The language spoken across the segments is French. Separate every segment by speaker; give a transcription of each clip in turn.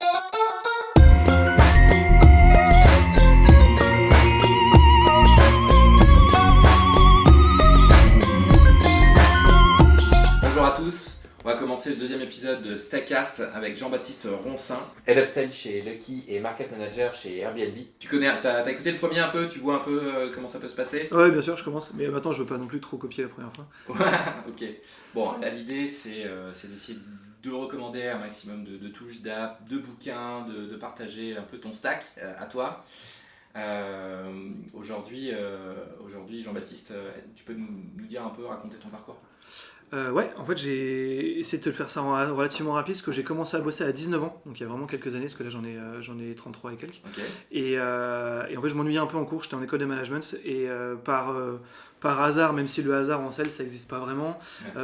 Speaker 1: Bonjour à tous, on va commencer le deuxième épisode de Stackcast avec Jean-Baptiste Roncin, Head of Sales chez Lucky et Market Manager chez Airbnb. Tu connais, t'as écouté le premier un peu, tu vois un peu comment ça peut se passer?
Speaker 2: Ouais, bien sûr, je commence, mais maintenant je veux pas non plus trop copier la première fois.
Speaker 1: Ok. Bon, là l'idée c'est d'essayer de recommander un maximum de touches, d'apps, de bouquins, de partager un peu ton stack à toi. Aujourd'hui, Jean-Baptiste, tu peux nous dire un peu, raconter ton parcours?
Speaker 2: Ouais, en fait j'ai essayé de te le faire ça relativement rapide parce que j'ai commencé à bosser à 19 ans, donc il y a vraiment quelques années, parce que là j'en ai 33 et quelques.
Speaker 1: Ok.
Speaker 2: Et en fait je m'ennuyais un peu en cours, j'étais en école de management et par hasard, même si le hasard en sales ça n'existe pas vraiment,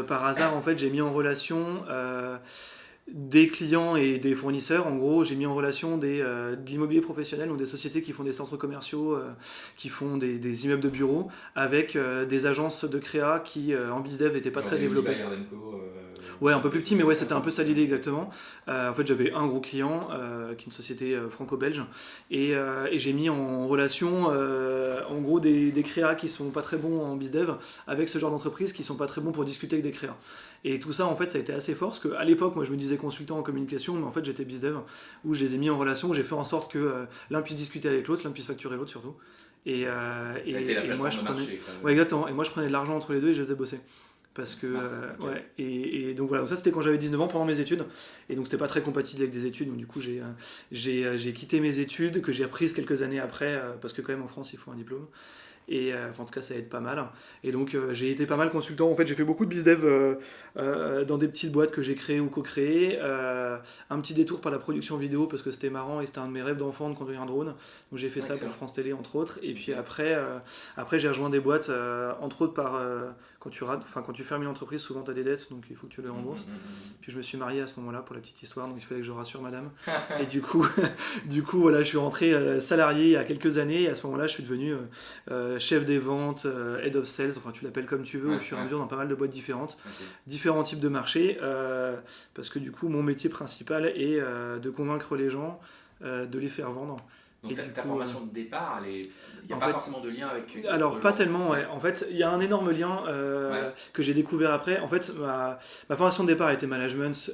Speaker 2: par hasard en fait j'ai mis en relation des clients et des fournisseurs. En gros, j'ai mis en relation de l'immobilier professionnel, donc des sociétés qui font des centres commerciaux, qui font des immeubles de bureaux, avec des agences de créa qui, en bizdev, n'étaient pas très développées. Ouais, un peu plus petit, mais ouais, c'était un peu ça l'idée exactement. En fait, j'avais un gros client, qui est une société franco-belge, et j'ai mis en relation, en gros, des créas qui sont pas très bons en bizdev, avec ce genre d'entreprise qui sont pas très bons pour discuter avec des créas. Et tout ça, en fait, ça a été assez fort, parce qu'à l'époque, moi, je me disais consultant en communication, mais en fait, j'étais bizdev, où je les ai mis en relation, où j'ai fait en sorte que l'un puisse discuter avec l'autre, l'un puisse facturer l'autre surtout. Et moi, je prenais... Ouais, exactement. Et moi, je prenais de l'argent entre les deux et je les faisais bosser. Parce que, okay. Ouais, et donc voilà, donc ça c'était quand j'avais 19 ans pendant mes études, et donc c'était pas très compatible avec des études, donc du coup j'ai quitté mes études, que j'ai reprises quelques années après, parce que quand même en France il faut un diplôme. Et enfin, en tout cas ça aide pas mal, et donc j'ai été pas mal consultant. En fait j'ai fait beaucoup de bizdev dans des petites boîtes que j'ai créées ou co-créées, un petit détour par la production vidéo parce que c'était marrant et c'était un de mes rêves d'enfant de conduire un drone, donc j'ai fait ça pour France Télé entre autres. Et puis après j'ai rejoint des boîtes, entre autres par quand tu fermes une entreprise, souvent tu as des dettes, donc il faut que tu les rembourses. Puis je me suis marié à ce moment-là, pour la petite histoire, donc il fallait que je rassure madame. Et du coup voilà, je suis rentré salarié il y a quelques années, et à ce moment-là je suis devenu chef des ventes, head of sales, enfin tu l'appelles comme tu veux, au fur et à mesure dans pas mal de boîtes différentes, différents types de marchés, parce que du coup mon métier principal est de convaincre les gens, de les faire vendre.
Speaker 1: Donc ta formation de départ, il n'y a pas forcément de lien avec...
Speaker 2: Alors pas tellement, ouais. En fait, il y a un énorme lien que j'ai découvert après. En fait, ma formation de départ était management,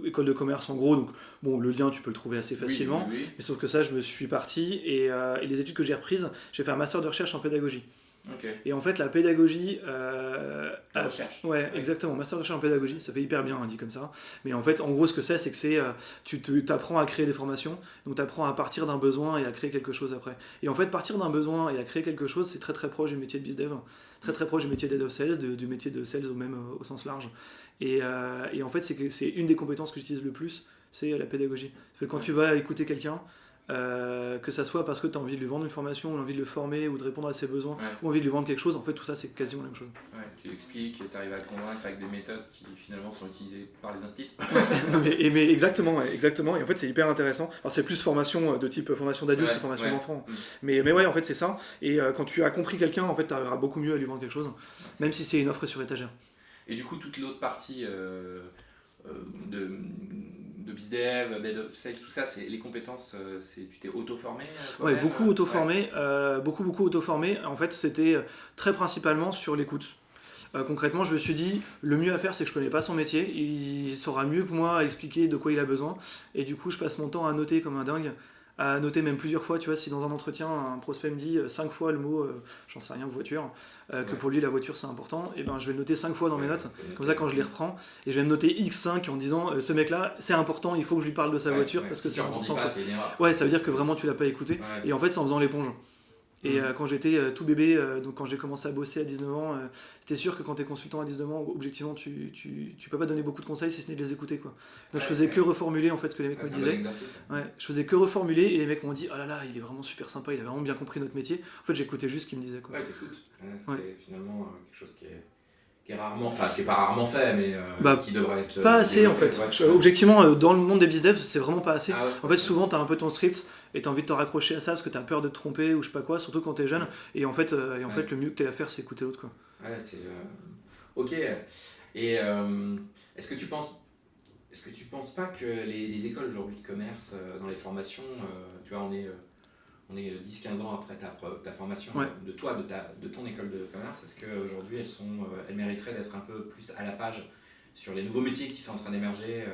Speaker 2: école de commerce en gros. Donc bon, le lien tu peux le trouver assez facilement. Oui. Mais sauf que ça, je me suis parti, et les études que j'ai reprises, j'ai fait un master de recherche en pédagogie. Okay. Et en fait, la pédagogie...
Speaker 1: la recherche.
Speaker 2: Ouais, exactement. Master de recherche en pédagogie, ça fait hyper bien, dit comme ça. Mais en fait, en gros, ce que c'est que tu t'apprends à créer des formations, donc tu apprends à partir d'un besoin et à créer quelque chose après. Et en fait, partir d'un besoin et à créer quelque chose, c'est très très proche du métier de bizdev, très très proche du métier d'head of sales, du métier de sales au sens large. Et en fait, c'est une des compétences que j'utilise le plus, c'est la pédagogie. Quand tu vas écouter quelqu'un, que ça soit parce que tu as envie de lui vendre une formation, ou envie de le former, ou de répondre à ses besoins, ou envie de lui vendre quelque chose, en fait tout ça c'est quasiment la même chose.
Speaker 1: Ouais, tu l'expliques et tu arrives à le convaincre avec des méthodes qui finalement sont utilisées par les instituts.
Speaker 2: mais exactement, et en fait c'est hyper intéressant. Alors c'est plus formation de type formation d'adulte que formation d'enfant, mais ouais, en fait c'est ça. Et quand tu as compris quelqu'un, en fait tu arriveras beaucoup mieux à lui vendre quelque chose, même si c'est une offre sur étagère.
Speaker 1: Et du coup toute l'autre partie de bizdev, d'head of sales, tout ça, c'est les compétences, tu t'es auto-formé?
Speaker 2: Ouais, beaucoup auto-formé, beaucoup auto-formé. En fait, c'était très principalement sur l'écoute. Concrètement, je me suis dit, le mieux à faire, c'est que je connais pas son métier, il saura mieux que moi expliquer de quoi il a besoin, et du coup, je passe mon temps à noter comme un dingue, à noter même plusieurs fois, tu vois, si dans un entretien, un prospect me dit 5 fois le mot, j'en sais rien, voiture, que pour lui la voiture c'est important, et ben je vais le noter 5 fois dans mes notes, comme ça quand je les reprends, et je vais me noter X5 en disant, ce mec là, c'est important, il faut que je lui parle de sa voiture, parce que c'est important. Ouais, ça veut dire que vraiment tu l'as pas écouté, et en fait c'est en faisant l'éponge. Et quand j'étais tout bébé, donc quand j'ai commencé à bosser à 19 ans, c'était sûr que quand t'es consultant à 19 ans, objectivement, tu peux pas donner beaucoup de conseils si ce n'est de les écouter, quoi. Donc je faisais que reformuler en fait que les mecs me disaient. Je faisais que reformuler, et les mecs m'ont dit, oh là là, il est vraiment super sympa, il a vraiment bien compris notre métier. En fait, j'écoutais juste ce qu'il me disait, quoi.
Speaker 1: Ouais, t'écoutes. C'était finalement quelque chose qui est rarement, enfin qui est pas rarement fait, mais qui devrait être
Speaker 2: pas assez en fait. Objectivement, dans le monde des bizdev, c'est vraiment pas assez. En fait, souvent t'as un peu ton script et t'as envie de te raccrocher à ça parce que t'as peur de te tromper ou je sais pas quoi, surtout quand t'es jeune. Et en fait, le mieux que t'aies à faire, c'est écouter l'autre, quoi.
Speaker 1: Ouais, c'est ok. Et est-ce que tu penses, est-ce que tu penses pas que les écoles aujourd'hui de commerce, dans les formations, tu vois, on est 10-15 ans après ta formation,
Speaker 2: Ouais.
Speaker 1: de ton école de commerce, est-ce qu'aujourd'hui elles mériteraient d'être un peu plus à la page sur les nouveaux métiers qui sont en train d'émerger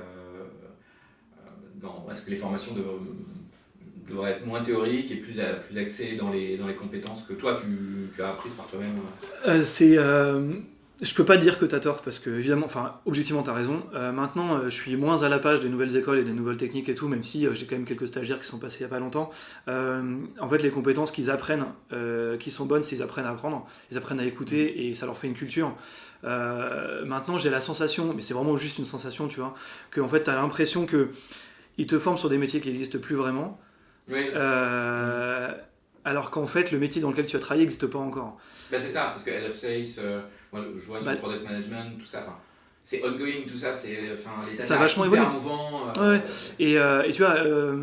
Speaker 1: est-ce que les formations devraient être moins théoriques et plus axées dans les compétences que toi tu as apprises par toi-même
Speaker 2: Je peux pas dire que t'as tort, parce que, évidemment, enfin, objectivement, t'as raison. Maintenant, je suis moins à la page des nouvelles écoles et des nouvelles techniques et tout, même si j'ai quand même quelques stagiaires qui sont passés il y a pas longtemps. En fait, les compétences qu'ils apprennent, qui sont bonnes, c'est qu'ils apprennent à apprendre, ils apprennent à écouter et ça leur fait une culture. Maintenant, j'ai la sensation, mais c'est vraiment juste une sensation, tu vois, que en fait, t'as l'impression que ils te forment sur des métiers qui n'existent plus vraiment.
Speaker 1: Oui.
Speaker 2: Alors qu'en fait, le métier dans lequel tu as travaillé n'existe pas encore.
Speaker 1: Ben c'est ça, parce que Head of Sales, moi je vois sur le product management, tout ça, c'est ongoing, tout ça, les
Speaker 2: ça a
Speaker 1: tâches
Speaker 2: vachement
Speaker 1: hyper
Speaker 2: évolué.
Speaker 1: mouvants.
Speaker 2: Ouais. Et tu vois,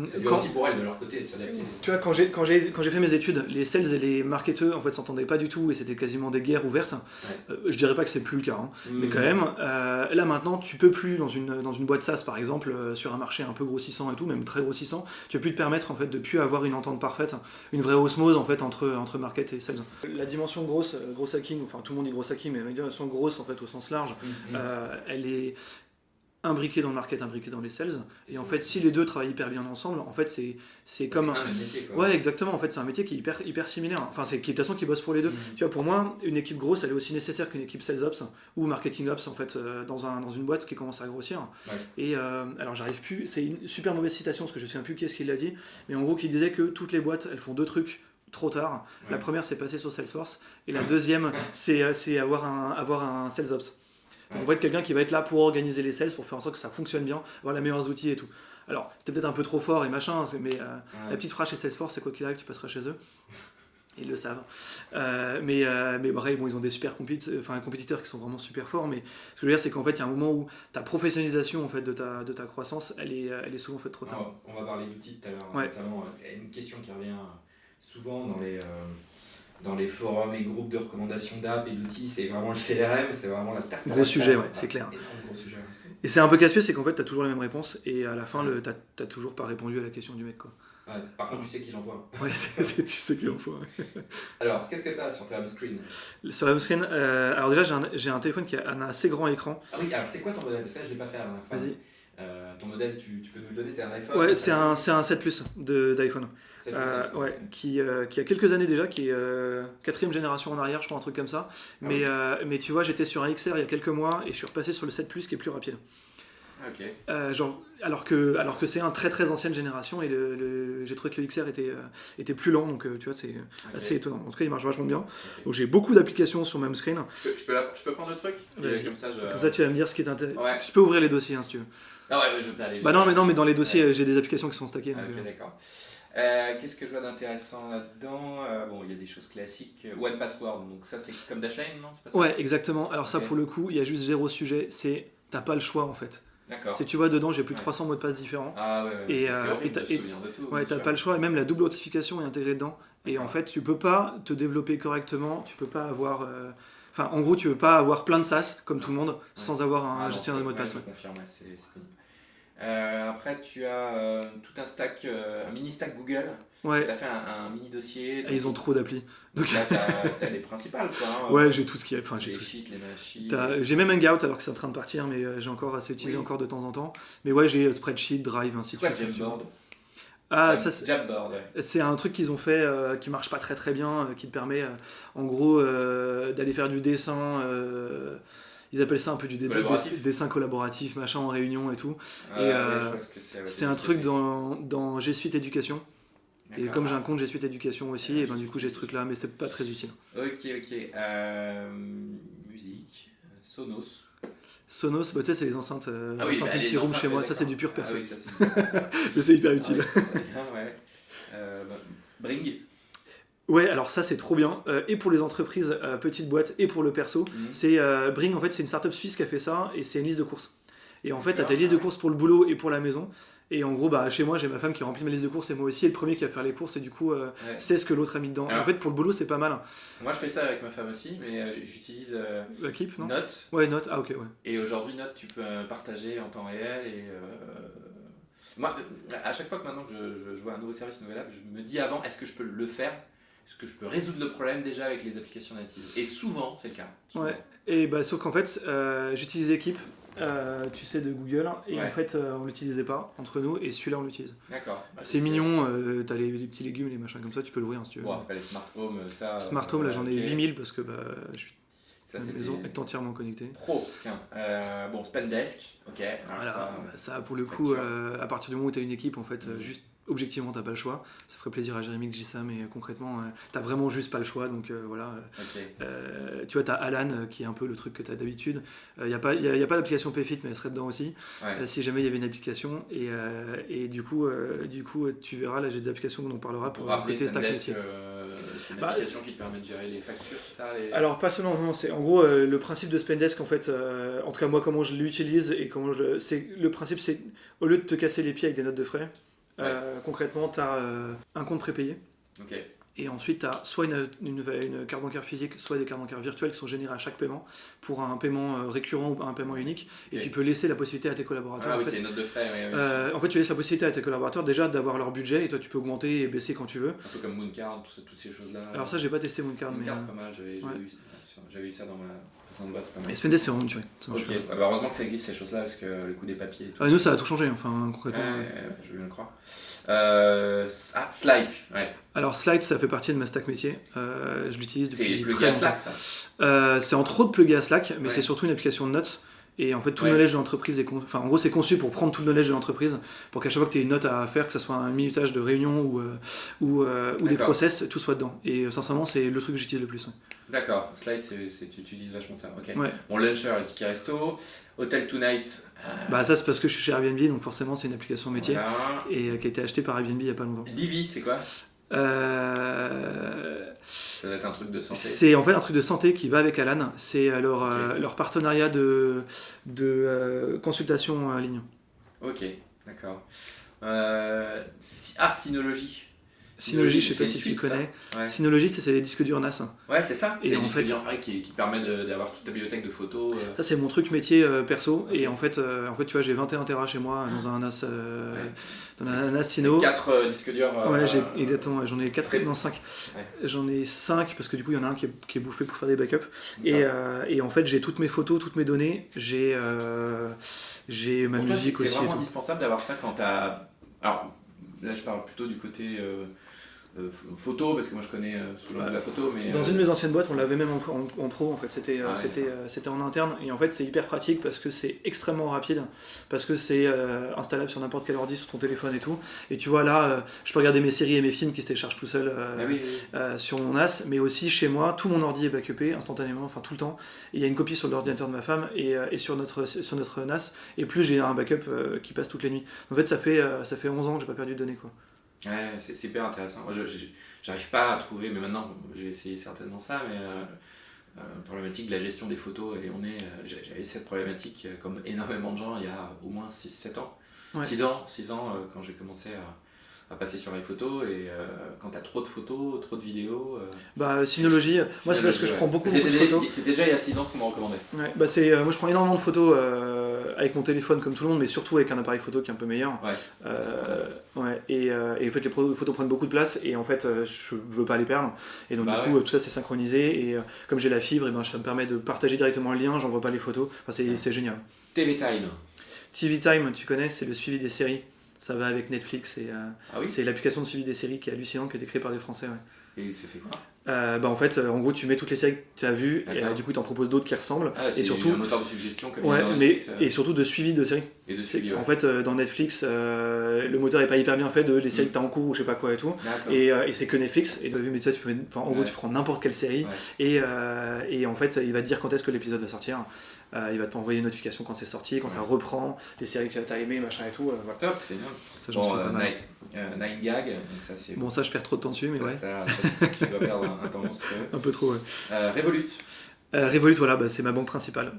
Speaker 1: c'est dur aussi pour elles de leur côté de s'adapter.
Speaker 2: Tu vois, quand j'ai fait mes études, les sales et les marketeurs en fait s'entendaient pas du tout et c'était quasiment des guerres ouvertes. Je dirais pas que c'est plus le cas, hein. Mais quand même, là maintenant, tu peux plus dans une boîte SaaS par exemple, sur un marché un peu grossissant et tout, même très grossissant, tu peux plus te permettre en fait de plus avoir une entente parfaite, une vraie osmose en fait entre market et sales. La dimension gros hacking, enfin tout le monde dit gros hacking, mais la dimension grosse en fait au sens large, elle est imbriqué dans le market, imbriqué dans les sales. Et en fait, si les deux travaillent hyper bien ensemble, en fait, c'est comme
Speaker 1: un métier, quoi.
Speaker 2: Ouais, exactement. En fait, c'est un métier qui est hyper similaire. Enfin, c'est de toute façon qui bosse pour les deux. Tu vois, pour moi, une équipe grosse, elle est aussi nécessaire qu'une équipe sales ops ou marketing ops en fait dans une boîte qui commence à grossir. Ouais. Et alors, j'arrive plus. C'est une super mauvaise citation parce que je ne sais plus qui est-ce qui l'a dit, mais en gros, qui disait que toutes les boîtes, elles font deux trucs trop tard. Ouais. La première, c'est passer sur Salesforce, et la deuxième, c'est avoir un sales ops. Donc en fait, quelqu'un qui va être là pour organiser les sales, pour faire en sorte que ça fonctionne bien, avoir les meilleurs outils et tout. Alors, c'était peut-être un peu trop fort et machin, mais la petite phrase chez Salesforce, c'est quoi qu'il arrive, tu passeras chez eux. Ils le savent. Mais bref, bon, ils ont des super compétiteurs qui sont vraiment super forts, mais ce que je veux dire, c'est qu'en fait, il y a un moment où ta professionnalisation en fait, de ta croissance, elle est souvent faite trop tard.
Speaker 1: On va parler d'outils tout à l'heure, notamment. C'est une question qui revient souvent dans les forums et groupes de recommandations d'app et d'outils, c'est vraiment le CRM, c'est vraiment la tarte.
Speaker 2: Gros sujet, ouais, c'est clair.
Speaker 1: Gros sujet, ouais.
Speaker 2: Et c'est un peu casse-pied, c'est qu'en fait, t'as toujours les mêmes réponses, et à la fin, t'as toujours pas répondu à la question du mec, quoi.
Speaker 1: Ouais, par contre, tu sais qui l'envoie.
Speaker 2: Ouais, tu sais qui l'envoie. Ouais.
Speaker 1: Alors, qu'est-ce que tu as sur ta home screen ?
Speaker 2: Sur la home screen, alors déjà, j'ai un téléphone qui a un assez grand écran.
Speaker 1: Ah oui, alors c'est quoi ton modèle ? Ça, je ne l'ai pas fait la dernière fois.
Speaker 2: Vas-y.
Speaker 1: Ton modèle, tu peux nous le donner, c'est un iPhone ?
Speaker 2: Ouais, c'est un 7 Plus d'iPhone. Ouais, qui a quelques années déjà, qui est 4ème génération en arrière, je crois, un truc comme ça. Mais tu vois, j'étais sur un XR il y a quelques mois et je suis repassé sur le 7 Plus qui est plus rapide.
Speaker 1: Ok.
Speaker 2: Alors que c'est un très très ancienne génération et j'ai trouvé que le XR était plus lent, donc tu vois, c'est assez étonnant. En tout cas, il marche vachement bien. Okay. Donc j'ai beaucoup d'applications sur ma home screen.
Speaker 1: Je peux prendre le truc ?
Speaker 2: Comme ça, tu vas me dire ce qui est intéressant.
Speaker 1: Ouais.
Speaker 2: Tu peux ouvrir les dossiers, hein, si tu veux.
Speaker 1: Ah ouais, je peux aller.
Speaker 2: Non, mais dans les dossiers, j'ai des applications qui sont stackées.
Speaker 1: Ok, d'accord. Qu'est-ce que je vois d'intéressant là-dedans ? Bon, il y a des choses classiques. One Password, donc ça c'est comme Dashlane, non ? C'est pas ça ?
Speaker 2: Ouais, exactement. Alors ça, pour le coup, il y a juste 0 sujet. T'as pas le choix en fait.
Speaker 1: D'accord.
Speaker 2: Si tu vois dedans, j'ai plus de 300 mots de passe différents.
Speaker 1: Ah ouais, c'est horrible de se souvenir de tout.
Speaker 2: Ouais, t'as pas le choix. Et même la double authentification est intégrée dedans. Et en fait, tu peux pas te développer correctement. Tu peux pas avoir. Enfin, en gros, tu veux pas avoir plein de SaaS comme tout le monde sans avoir un gestionnaire de mots de passe.
Speaker 1: Je confirme, c'est pénible. Après, tu as tout un stack, un mini stack Google.
Speaker 2: Ouais.
Speaker 1: Tu as fait un mini dossier.
Speaker 2: Et ils ont trop d'applis.
Speaker 1: Donc là, tu as les principales, quoi. Hein,
Speaker 2: ouais, j'ai tout ce qu'il y a. Enfin,
Speaker 1: les sheets, les machines.
Speaker 2: J'ai même Hangout alors que c'est en train de partir, mais j'ai encore assez utilisé encore de temps en temps. Mais ouais, j'ai Spreadsheet, Drive, ainsi de suite.
Speaker 1: Jamboard.
Speaker 2: Jamboard, ouais. C'est un truc qu'ils ont fait qui marche pas très très bien, qui te permet en gros d'aller faire du dessin. Ils appellent ça un peu du dessin collaboratif, machin, en réunion et tout. Et c'est un truc dans G Suite Éducation. Et comme j'ai un compte G Suite Éducation aussi, et ben du coup j'ai ce truc là, mais c'est pas très utile.
Speaker 1: Ok. Musique, Sonos.
Speaker 2: Sonos, bah, tu sais, c'est les enceintes petit room chez moi, ça c'est du pur perso.
Speaker 1: Ah oui, ça c'est
Speaker 2: mais c'est hyper utile.
Speaker 1: Bring.
Speaker 2: Ouais, alors ça c'est trop bien, et pour les entreprises petites boîtes et pour le perso. C'est Bring, en fait c'est une startup suisse qui a fait ça, et c'est une liste de courses. Et en fait t'as tes listes de courses pour le boulot et pour la maison, Et en gros, chez moi, j'ai ma femme qui remplit ma liste de courses et moi aussi, et le premier qui va faire les courses, et du coup, c'est ce que l'autre a mis dedans.
Speaker 1: Alors,
Speaker 2: et en fait, pour le boulot, c'est pas mal.
Speaker 1: Moi, je fais ça avec ma femme aussi, mais j'utilise
Speaker 2: Keep, non
Speaker 1: Note.
Speaker 2: Ouais, Note, ok, ouais.
Speaker 1: Et aujourd'hui, Note, tu peux partager en temps réel. Et moi, à chaque fois que maintenant que je vois un nouveau service, une nouvelle app, je me dis avant, est-ce que je peux le faire? Est-ce que je peux résoudre le problème déjà avec les applications natives? Et souvent, c'est le cas. Souvent.
Speaker 2: Ouais, et sauf qu'en fait, j'utilisais Keep. Tu sais, de Google, et en fait on l'utilisait pas entre nous, et celui-là on l'utilise.
Speaker 1: D'accord.
Speaker 2: C'est mignon, t'as les petits légumes, les machins comme ça, tu peux l'ouvrir si tu veux.
Speaker 1: Bon, après les Smart Home, ça.
Speaker 2: Smart Home, là j'en ai 8000 parce que je suis
Speaker 1: ça,
Speaker 2: à la maison est entièrement connecté.
Speaker 1: Pro, tiens. Bon, Spendesk, ok.
Speaker 2: Alors, ça pour le coup, à partir du moment où tu as une équipe, en fait, juste objectivement t'as pas le choix. Ça ferait plaisir à Jérémy que je dise ça, mais concrètement t'as vraiment juste pas le choix, donc voilà. Tu vois, t'as Alan qui est un peu le truc que t'as d'habitude. Y a pas d'application PayFit, mais elle serait dedans aussi si jamais il y avait une application, et du coup tu verras, là j'ai des applications dont on parlera pour côté Stack Métier.
Speaker 1: C'est une application qui te permet de gérer les factures, c'est ça
Speaker 2: Alors pas seulement, non, c'est en gros le principe de Spendesk, en fait, en tout cas moi comment je l'utilise et comment le principe, c'est au lieu de te casser les pieds avec des notes de frais, concrètement tu as un compte prépayé. Et ensuite, tu as soit une carte bancaire physique, soit des cartes bancaires virtuelles qui sont générées à chaque paiement pour un paiement récurrent ou un paiement unique. Et tu peux laisser la possibilité à tes collaborateurs.
Speaker 1: Ah oui, c'est une note de frais.
Speaker 2: En fait, tu laisses la possibilité à tes collaborateurs déjà d'avoir leur budget, et toi tu peux augmenter et baisser quand tu veux.
Speaker 1: Un peu comme Mooncard, toutes ces choses-là.
Speaker 2: Alors ça, j'ai pas testé Mooncard.
Speaker 1: Mooncard, c'est pas mal, j'avais eu ça dans ma précédente boîte.
Speaker 2: Et Spendesk, c'est vraiment une tuerie.
Speaker 1: Heureusement que ça existe ces choses-là, parce que le coût des papiers et tout.
Speaker 2: Nous, ça a tout changé, enfin, concrètement.
Speaker 1: Je veux bien le croire. Slide.
Speaker 2: Alors Slide, ça fait partie de ma stack métier. Je l'utilise depuis
Speaker 1: très longtemps.
Speaker 2: C'est Slack, ça. C'est entre autres plugé à Slack, mais c'est surtout une application de notes. Et en fait, tout le knowledge de l'entreprise en gros, c'est conçu pour prendre tout le knowledge de l'entreprise, pour qu'à chaque fois que tu aies une note à faire, que ce soit un minutage de réunion ou des process, tout soit dedans. Et sincèrement, c'est le truc que j'utilise le plus.
Speaker 1: D'accord, Slide, tu utilises vachement ça. Mon Launcher, le ticket resto, Hotel Tonight.
Speaker 2: Ça, c'est parce que je suis chez Airbnb, donc forcément, c'est une application métier et qui a été achetée par Airbnb il y a pas longtemps.
Speaker 1: Livy, c'est quoi? Ça doit être un truc de santé.
Speaker 2: C'est en fait un truc de santé qui va avec Alan. C'est leur partenariat de consultation en ligne.
Speaker 1: Ok, d'accord. Synology.
Speaker 2: Synology, je sais pas si tu connais. Synology, c'est les disques durs NAS.
Speaker 1: Ouais, c'est ça. C'est
Speaker 2: en fait
Speaker 1: qui permet d'avoir toute ta bibliothèque de photos.
Speaker 2: Ça, c'est mon truc métier perso. Et en fait, tu vois, j'ai 21 Tera chez moi dans un NAS, dans un NAS Syno.
Speaker 1: 4 disques durs.
Speaker 2: Exactement. J'en ai 4, non 5. J'en ai 5 parce que du coup, il y en a un qui est bouffé pour faire des backups. Et en fait, j'ai toutes mes photos, toutes mes données. J'ai ma musique aussi.
Speaker 1: C'est vraiment indispensable d'avoir ça quand t'as. Alors, là, je parle plutôt du côté. Photo, parce que moi je connais sous le nom de la photo, mais
Speaker 2: dans une de mes anciennes boîtes on l'avait même en pro, en fait c'était en interne, et en fait c'est hyper pratique parce que c'est extrêmement rapide, parce que c'est installable sur n'importe quel ordi, sur ton téléphone et tout, et tu vois là je peux regarder mes séries et mes films qui se téléchargent tout seul sur mon NAS, mais aussi chez moi tout mon ordi est backupé instantanément, enfin tout le temps, et il y a une copie sur l'ordinateur de ma femme et sur notre NAS, et plus j'ai un backup qui passe toutes les nuits. En fait ça fait 11 ans que j'ai pas perdu de données, quoi.
Speaker 1: Ouais, c'est hyper intéressant. Moi, j'arrive pas à trouver, mais maintenant, j'ai essayé certainement ça, mais problématique de la gestion des photos, et j'avais cette problématique, comme énormément de gens, il y a au moins 6-7 ans. 6 ans quand j'ai commencé à passer sur les photos, et quand t'as trop de photos, trop de vidéos...
Speaker 2: Synology, moi c'est parce que je prends beaucoup de photos.
Speaker 1: C'est déjà il y a 6 ans ce qu'on m'a recommandé.
Speaker 2: Moi je prends énormément de photos avec mon téléphone comme tout le monde, mais surtout avec un appareil photo qui est un peu meilleur. Et en fait les photos prennent beaucoup de place, et en fait je veux pas les perdre, et donc du coup tout ça c'est synchronisé, et comme j'ai la fibre, et ça me permet de partager directement le lien, j'envoie pas les photos, c'est génial.
Speaker 1: TV Time.
Speaker 2: TV Time, tu connais, c'est le suivi des séries. Ça va avec Netflix, et c'est l'application de suivi des séries qui est hallucinante, qui a été créée par des Français.
Speaker 1: Et ça fait quoi?
Speaker 2: En fait, en gros, tu mets toutes les séries que tu as vues, et du coup, tu en proposes d'autres qui ressemblent.
Speaker 1: C'est
Speaker 2: et surtout,
Speaker 1: un moteur de suggestion comme dans Netflix,
Speaker 2: et surtout de suivi de séries.
Speaker 1: Et de suivi,
Speaker 2: En fait, dans Netflix, le moteur est pas hyper bien fait de les séries que tu as en cours ou je sais pas quoi et tout. Et c'est que Netflix. Et mais ça, en gros, tu prends n'importe quelle série, et en fait, il va te dire quand est-ce que l'épisode va sortir. Il va t'envoyer une notification quand c'est sorti, quand ça reprend, les séries que tu as aimées, machin et tout. Voilà.
Speaker 1: Top, c'est bien.
Speaker 2: Ça, j'en suis pas mal.
Speaker 1: 9gag, donc ça c'est...
Speaker 2: Bon, ça je perds trop de temps dessus, mais
Speaker 1: ça, tu dois perdre un temps monstrueux.
Speaker 2: Un peu trop, ouais.
Speaker 1: Revolut.
Speaker 2: Revolut, voilà, c'est ma banque principale.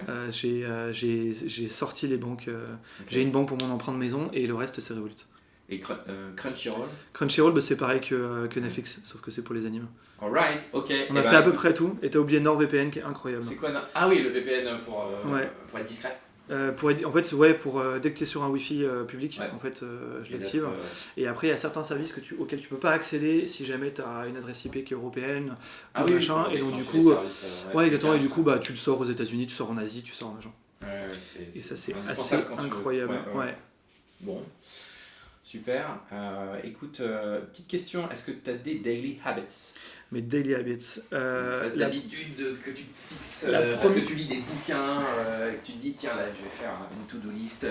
Speaker 1: Ouais.
Speaker 2: J'ai sorti les banques.
Speaker 1: Ok.
Speaker 2: J'ai une banque pour mon emprunt de maison et le reste c'est Revolut.
Speaker 1: Et Crunchyroll?
Speaker 2: Crunchyroll, bah, c'est pareil que Netflix, sauf que c'est pour les animes.
Speaker 1: Alright, ok.
Speaker 2: On a fait à peu près tout et t'as oublié NordVPN qui est incroyable.
Speaker 1: C'est quoi Ah oui, le VPN
Speaker 2: Ouais.
Speaker 1: pour être discret.
Speaker 2: En fait, ouais, dès que tu es sur un Wi-Fi public,
Speaker 1: Ouais.
Speaker 2: en fait, je
Speaker 1: Et
Speaker 2: l'active. Et après, il y a certains services auxquels tu peux pas accéder si jamais tu as une adresse IP qui est européenne
Speaker 1: Ah
Speaker 2: ou
Speaker 1: oui,
Speaker 2: machin.
Speaker 1: pour
Speaker 2: Et donc, du
Speaker 1: déclencher
Speaker 2: coup,
Speaker 1: les services,
Speaker 2: ouais, exactement. Et du
Speaker 1: ça.
Speaker 2: coup, bah, tu le sors aux États-Unis, tu sors en Asie, tu sors en machin.
Speaker 1: Ouais,
Speaker 2: Et ça, c'est assez
Speaker 1: indispensable quand tu veux.
Speaker 2: incroyable.
Speaker 1: Ouais.
Speaker 2: Ouais.
Speaker 1: Bon, super. Écoute, petite question, est-ce que tu as des daily habits?
Speaker 2: Mes daily habits.
Speaker 1: Des espèces d'habitudes que tu te fixes
Speaker 2: la
Speaker 1: parce que
Speaker 2: première-
Speaker 1: tu lis des bouquins, que tu te dis tiens là je vais faire une to-do list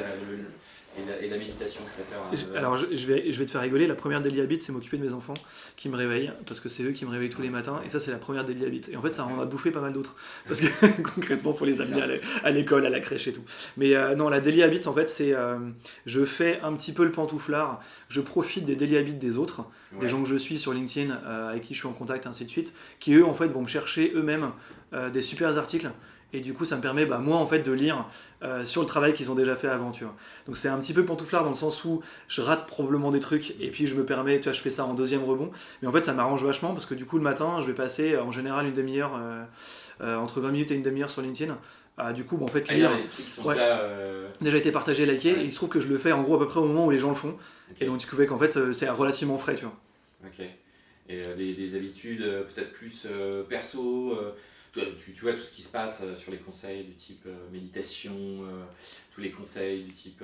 Speaker 1: et la méditation, etc.
Speaker 2: Alors, je vais te faire rigoler. La première daily habit, c'est m'occuper de mes enfants qui me réveillent, parce que c'est eux qui me réveillent tous les matins. Et ça, c'est la première daily habit. Et en fait, ça en a bouffé pas mal d'autres. Parce que concrètement, il faut les amener à l'école, à la crèche et tout. Mais non, la daily habit, en fait, c'est je fais un petit peu le pantouflard. Je profite des daily habits des autres, des gens que je suis sur LinkedIn, avec qui je suis en contact, ainsi de suite, qui eux, en fait, vont me chercher eux-mêmes des super articles. Et du coup, ça me permet, moi, en fait, de lire sur le travail qu'ils ont déjà fait avant, tu vois. Donc c'est un petit peu pantouflard dans le sens où je rate probablement des trucs et puis je me permets, tu vois, je fais ça en deuxième rebond. Mais en fait, ça m'arrange vachement parce que du coup, le matin, je vais passer en général une demi-heure, entre 20 minutes et une demi-heure sur LinkedIn. Du coup, en fait,
Speaker 1: il y
Speaker 2: lire
Speaker 1: a des trucs qui sont
Speaker 2: ouais, déjà été partagés, likés,
Speaker 1: Ouais.
Speaker 2: et il se trouve que je le fais en gros à peu près au moment où les gens le font.
Speaker 1: Ok.
Speaker 2: Et donc, tu vois qu'en fait, c'est relativement frais, tu vois.
Speaker 1: Ok. Et des habitudes peut-être plus perso, tu vois tout ce qui se passe sur les conseils du type méditation, tous les conseils du type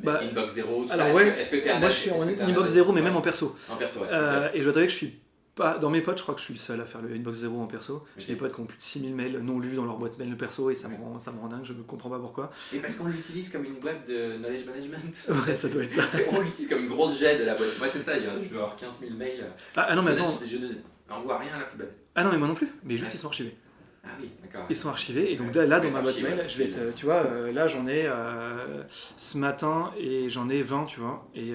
Speaker 1: inbox zéro, tout
Speaker 2: alors
Speaker 1: ça.
Speaker 2: ouais,
Speaker 1: Est-ce que tu es
Speaker 2: moi je suis en inbox zéro, mais même en perso.
Speaker 1: En perso, ouais.
Speaker 2: Et je dois t'avouer que je suis pas. Dans mes potes, je crois que je suis le seul à faire le inbox zéro en perso. J'ai
Speaker 1: Ok.
Speaker 2: des potes qui ont plus de 6000 mails non lus dans leur boîte mail perso et ça me rend dingue, je ne comprends pas pourquoi.
Speaker 1: Et parce qu'on l'utilise comme une boîte de knowledge management.
Speaker 2: Ouais, ça doit être ça.
Speaker 1: On l'utilise comme une grosse jet de la boîte. Ouais, c'est ça, je dois avoir 15 000 mails.
Speaker 2: Ah non, mais attends.
Speaker 1: Je n'envoie rien à la poubelle.
Speaker 2: Ah non, mais moi non plus, mais juste
Speaker 1: Ouais.
Speaker 2: ils sont archivés.
Speaker 1: Ah oui, d'accord.
Speaker 2: Ils sont archivés, et donc
Speaker 1: Ouais.
Speaker 2: là,
Speaker 1: Ouais,
Speaker 2: dans ma boîte
Speaker 1: archive,
Speaker 2: mail,
Speaker 1: ouais,
Speaker 2: je vais être. Tu vois, là j'en ai ce matin et j'en ai 20, tu vois. Et.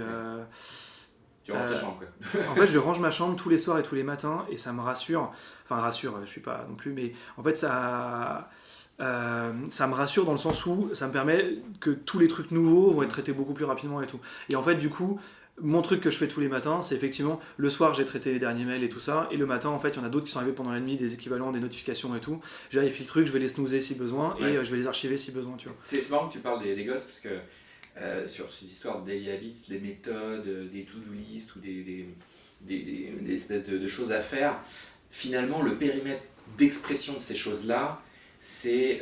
Speaker 1: Tu ranges ta chambre, quoi.
Speaker 2: En fait, je range ma chambre tous les soirs et tous les matins et ça me rassure. Enfin, rassure, je suis pas non plus, mais en fait, ça me rassure dans le sens où ça me permet que tous les trucs nouveaux vont être traités beaucoup plus rapidement et tout. Et en fait, du coup, mon truc que je fais tous les matins, c'est effectivement le soir, j'ai traité les derniers mails et tout ça, et le matin, en fait, il y en a d'autres qui sont arrivés pendant la nuit, des équivalents, des notifications et tout. J'ai vérifié le truc, je vais les snoozer si besoin et
Speaker 1: Ouais.
Speaker 2: je vais les archiver si besoin, tu vois.
Speaker 1: C'est marrant que tu parles des gosses parce que sur cette histoire de daily habits, les méthodes, des to-do list ou des espèces de choses à faire, finalement le périmètre d'expression de ces choses-là, c'est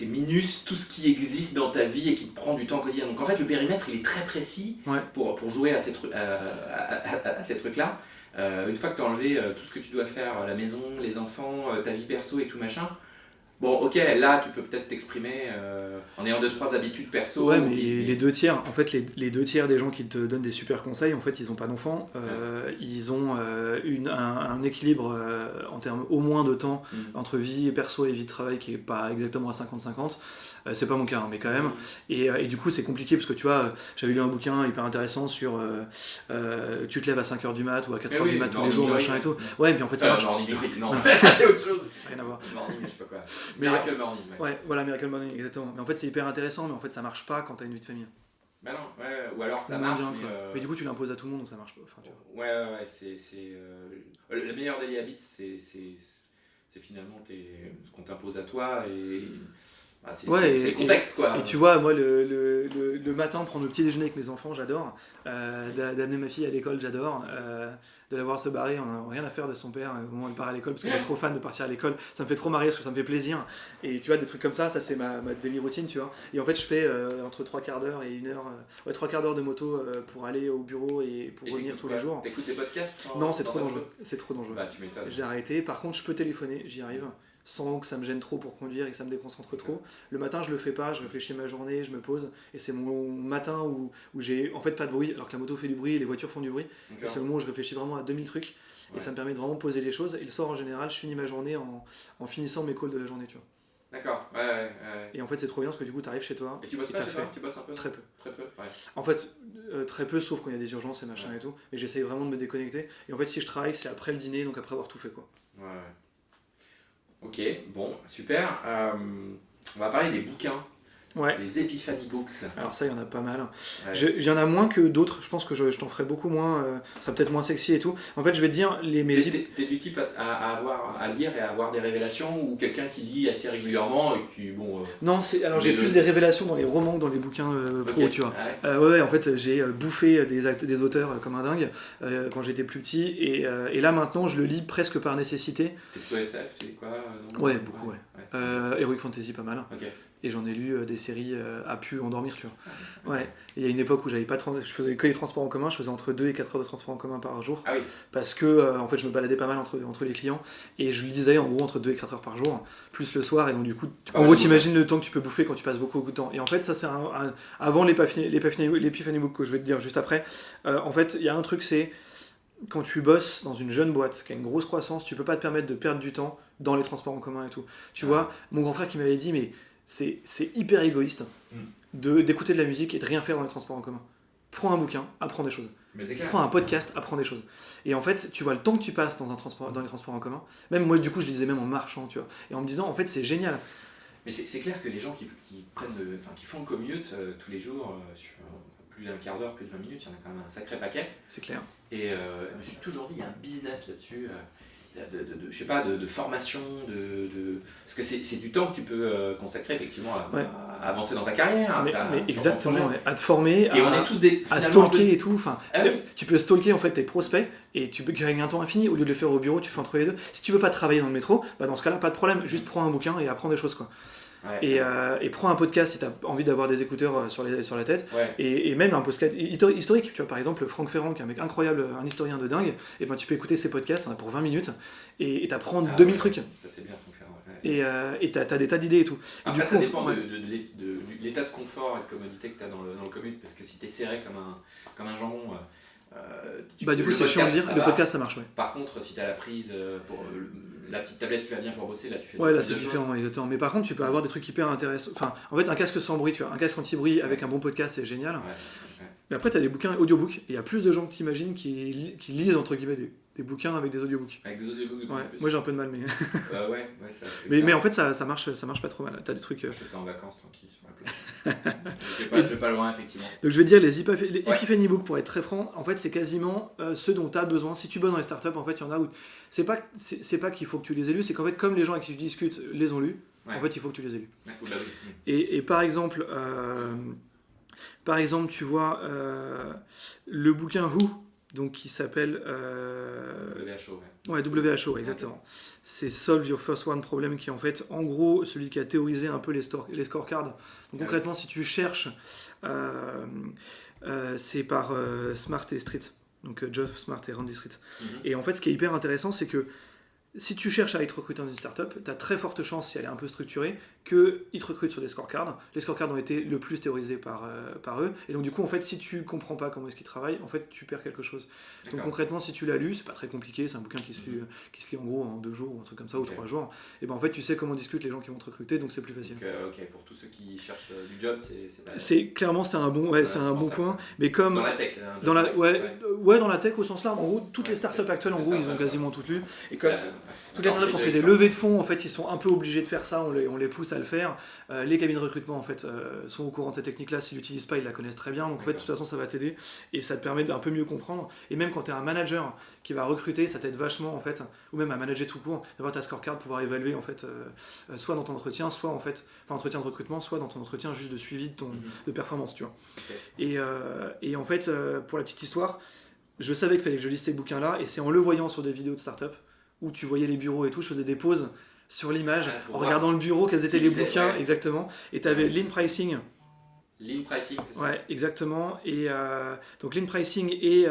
Speaker 1: minus tout ce qui existe dans ta vie et qui te prend du temps au quotidien. Donc en fait le périmètre il est très précis
Speaker 2: Ouais.
Speaker 1: pour jouer à ces trucs-là. Une fois que tu as enlevé tout ce que tu dois faire, la maison, les enfants, ta vie perso et tout machin, bon, ok, là, tu peux peut-être t'exprimer en ayant 2-3 habitudes perso.
Speaker 2: Ouais, mais les deux tiers, en fait, les deux tiers des gens qui te donnent des super conseils, en fait, ils n'ont pas d'enfants. Ils ont un équilibre en termes au moins de temps entre vie perso et vie de travail qui est pas exactement à 50-50. C'est pas mon cas, hein, mais quand même. Et du coup, c'est compliqué parce que tu vois, j'avais lu un bouquin hyper intéressant sur tu te lèves à 5h du mat ou à 4h du mat tous les jours, machin et tout. Ouais, puis en fait, ça marche.
Speaker 1: Morning Glory, non, ça c'est autre chose.
Speaker 2: Rien à voir.
Speaker 1: Morning, je sais pas quoi.
Speaker 2: Mais
Speaker 1: Miracle Morning.
Speaker 2: Ouais, voilà, Miracle Morning, exactement. Mais en fait, c'est hyper intéressant, mais en fait, ça marche pas quand t'as une vie de famille.
Speaker 1: Bah non, ouais, ou alors ça
Speaker 2: Ou
Speaker 1: marche,
Speaker 2: bien, mais du coup, tu l'imposes à tout le monde, donc ça marche pas. Enfin, tu vois.
Speaker 1: ouais, c'est le meilleur daily habit, c'est finalement ce qu'on t'impose à toi et bah, c'est le contexte, quoi.
Speaker 2: Et tu vois, moi, le matin, prendre le petit déjeuner avec mes enfants, j'adore. D'amener ma fille à l'école, j'adore. De la voir se barrer, on n'a rien à faire de son père au moment où elle part à l'école, parce qu'on est trop fan de partir à l'école. Ça me fait trop marrer parce que ça me fait plaisir. Et tu vois, des trucs comme ça c'est ma daily routine, tu vois. Et en fait, je fais entre 3 quarts d'heure et 1 heure, 3 quarts d'heure de moto pour aller au bureau et pour revenir tous les jours.
Speaker 1: T'écoutes des podcasts
Speaker 2: Non, c'est trop dangereux. C'est trop dangereux.
Speaker 1: Bah, tu m'étonnes.
Speaker 2: J'ai arrêté. Par contre, je peux téléphoner, j'y arrive. Sans que ça me gêne trop pour conduire et que ça me déconcentre trop. Le matin, je le fais pas, je réfléchis à ma journée, je me pose. Et c'est mon matin où j'ai en fait pas de bruit, alors que la moto fait du bruit et les voitures font du bruit. Et c'est le moment où je réfléchis vraiment à 2000 trucs. Et ça me permet de vraiment poser les choses. Et le soir, en général, je finis ma journée en finissant mes calls de la journée, tu vois.
Speaker 1: D'accord, ouais.
Speaker 2: Et en fait, c'est trop bien parce que du coup, t'arrives chez toi.
Speaker 1: Et tu bosses pas chez toi ? Tu bosses un peu ?
Speaker 2: Très peu.
Speaker 1: Très peu, ouais.
Speaker 2: En fait, très peu, sauf quand il y a des urgences et machin et tout. Mais j'essaye vraiment de me déconnecter. Et en fait, si je travaille, c'est après le dîner, donc après avoir tout fait, quoi.
Speaker 1: Ouais. Ok, bon, super. On va parler des bouquins,
Speaker 2: Ouais.
Speaker 1: les Epiphany Books.
Speaker 2: Alors ça, il y en a pas mal.
Speaker 1: Ouais.
Speaker 2: Il y en a moins que d'autres. Je pense que je t'en ferai beaucoup moins. Ça sera peut-être moins sexy et tout. En fait, je vais te dire
Speaker 1: T'es du type à lire et à avoir des révélations ou quelqu'un qui lit assez régulièrement et qui, bon...
Speaker 2: Non, alors j'ai plus des révélations dans les romans que dans les bouquins pro, tu vois. Ouais, en fait, j'ai bouffé des auteurs comme un dingue quand j'étais plus petit. Et là, maintenant, je le lis presque par nécessité.
Speaker 1: T'es plutôt SF, tu lis quoi
Speaker 2: Ouais, beaucoup, ouais. Heroic Fantasy, pas mal.
Speaker 1: Ok.
Speaker 2: Et j'en ai lu des séries à pu endormir, tu vois. Ouais. Et il y a une époque où je faisais que les transports en commun, je faisais entre 2 et 4 heures de transport en commun par jour.
Speaker 1: Ah oui.
Speaker 2: Parce que en fait, je me baladais pas mal entre les clients et je lisais en gros entre 2 et 4 heures par jour, plus le soir. Et donc, du coup, en gros, t'imagines le temps que tu peux bouffer quand tu passes beaucoup de temps. Et en fait, ça, c'est avant l'Epiphany Book que je vais te dire juste après. En fait, il y a un truc, c'est quand tu bosses dans une jeune boîte qui a une grosse croissance, tu peux pas te permettre de perdre du temps dans les transports en commun et tout. Tu vois, mon grand frère qui m'avait dit, mais c'est hyper égoïste d'écouter de la musique et de rien faire dans les transports en commun. Prends un bouquin, apprends des choses. Prends un podcast, apprends des choses. Et en fait, tu vois le temps que tu passes dans les transports en commun. Même moi, du coup, je lisais même en marchant, tu vois. Et en me disant, en fait, c'est génial.
Speaker 1: Mais c'est clair que les gens qui font le commute tous les jours sur plus d'un quart d'heure, plus de 20 minutes, il y en a quand même un sacré paquet.
Speaker 2: C'est clair.
Speaker 1: Et je me suis toujours dit, il y a un business là-dessus. Je sais pas, de formation, parce que c'est du temps que tu peux consacrer effectivement à avancer dans ta carrière.
Speaker 2: Mais exactement, ouais. À te former,
Speaker 1: et on est tous
Speaker 2: à stalker et tout. Enfin, tu peux stalker en fait tes prospects et tu peux gagner un temps infini. Au lieu de le faire au bureau, tu fais entre les deux. Si tu veux pas travailler dans le métro, bah dans ce cas-là, pas de problème. Juste prends un bouquin et apprends des choses, quoi. Ouais. Et prends un podcast si tu as envie d'avoir des écouteurs sur la tête, et même un podcast historique, tu vois, par exemple Franck Ferrand qui est un mec incroyable, un historien de dingue, et ben tu peux écouter ses podcasts, on a pour 20 minutes et t'apprends 2000 trucs. Ça
Speaker 1: c'est bien Franck Ferrand.
Speaker 2: Et t'as des tas d'idées et tout.
Speaker 1: Après
Speaker 2: et du
Speaker 1: ça
Speaker 2: coup,
Speaker 1: dépend de l'état de confort et de commodité que tu as dans le commute, parce que si tu es serré comme un jambon,
Speaker 2: du coup c'est chiant de dire, le podcast ça marche, ouais.
Speaker 1: Par contre si tu as la prise pour la petite tablette qui va bien pour bosser, là tu fais
Speaker 2: là c'est différent, exactement. Mais par contre tu peux avoir des trucs hyper intéressants. Enfin, en fait un casque sans bruit, tu vois, un casque anti-bruit avec un bon podcast, c'est génial. Mais après tu as des bouquins audiobooks, et il y a plus de gens que tu imagines qui lisent entre guillemets des bouquins avec des audiobooks.
Speaker 1: Avec des audiobooks.
Speaker 2: Moi j'ai un peu de mal, mais
Speaker 1: ça
Speaker 2: mais en fait ça marche pas trop mal. T'as des trucs.
Speaker 1: Je fais ça en vacances tranquille sur ma plage. Je vais pas loin effectivement.
Speaker 2: Donc je vais dire les Epiphany Books, pour être très franc, en fait c'est quasiment ceux dont tu as besoin. Si tu bosses dans les startups, en fait il y en a où c'est pas qu'il faut que tu les aies lus, c'est qu'en fait comme les gens avec qui tu discutes les ont lus, en fait il faut que tu les aies lus. Et par exemple tu vois le bouquin Who, donc qui s'appelle WHO, exactement. C'est Solve Your First One Problem, qui est en fait en gros celui qui a théorisé un peu les scorecards. Donc concrètement si tu cherches c'est par Smart et Street, donc Geoff Smart et Randy Street. Et en fait ce qui est hyper intéressant, c'est que si tu cherches à être recruté dans une startup, tu as très forte chance, si elle est un peu structurée, qu'ils te recrutent sur des scorecards. Les scorecards ont été le plus théorisés par eux. Et donc, du coup, en fait, si tu comprends pas comment est-ce qu'ils travaillent, en fait, tu perds quelque chose. D'accord. Donc, concrètement, si tu l'as lu, c'est pas très compliqué. C'est un bouquin qui se lit en gros en 2 jours ou un truc comme ça, ou 3 jours. Et ben en fait, tu sais comment discutent les gens qui vont te recruter, donc c'est plus facile.
Speaker 1: Ok, pour tous ceux qui cherchent du job,
Speaker 2: clairement, c'est un bon point. Mais comme.
Speaker 1: Dans la tech.
Speaker 2: Dans la tech au sens large. En gros, toutes les startups actuelles, en gros, ils ont quasiment toutes lu. Et comme. Toutes les startups qui ont fait des levées de fonds, en fait, ils sont un peu obligés de faire ça, on les pousse à le faire. Les cabinets de recrutement, en fait, sont au courant de cette technique-là. S'ils l'utilisent pas, ils la connaissent très bien. Donc, en fait, de toute façon, ça va t'aider et ça te permet d'un peu mieux comprendre. Et même quand tu es un manager qui va recruter, ça t'aide vachement, en fait, ou même à manager tout court, d'avoir ta scorecard, pouvoir évaluer, en fait, soit dans ton entretien, soit, en fait, entretien de recrutement, soit dans ton entretien juste de suivi de performance, tu vois. Et en fait, pour la petite histoire, je savais qu'il fallait que je lise ces bouquins-là, et c'est en le voyant sur des vidéos de start-up où tu voyais les bureaux et tout, je faisais des pauses sur l'image en regardant le bureau, quels étaient les bouquins, exactement. Et tu avais Lean Pricing.
Speaker 1: Lean Pricing, c'est ça ?
Speaker 2: Ouais, exactement. Et donc Lean Pricing et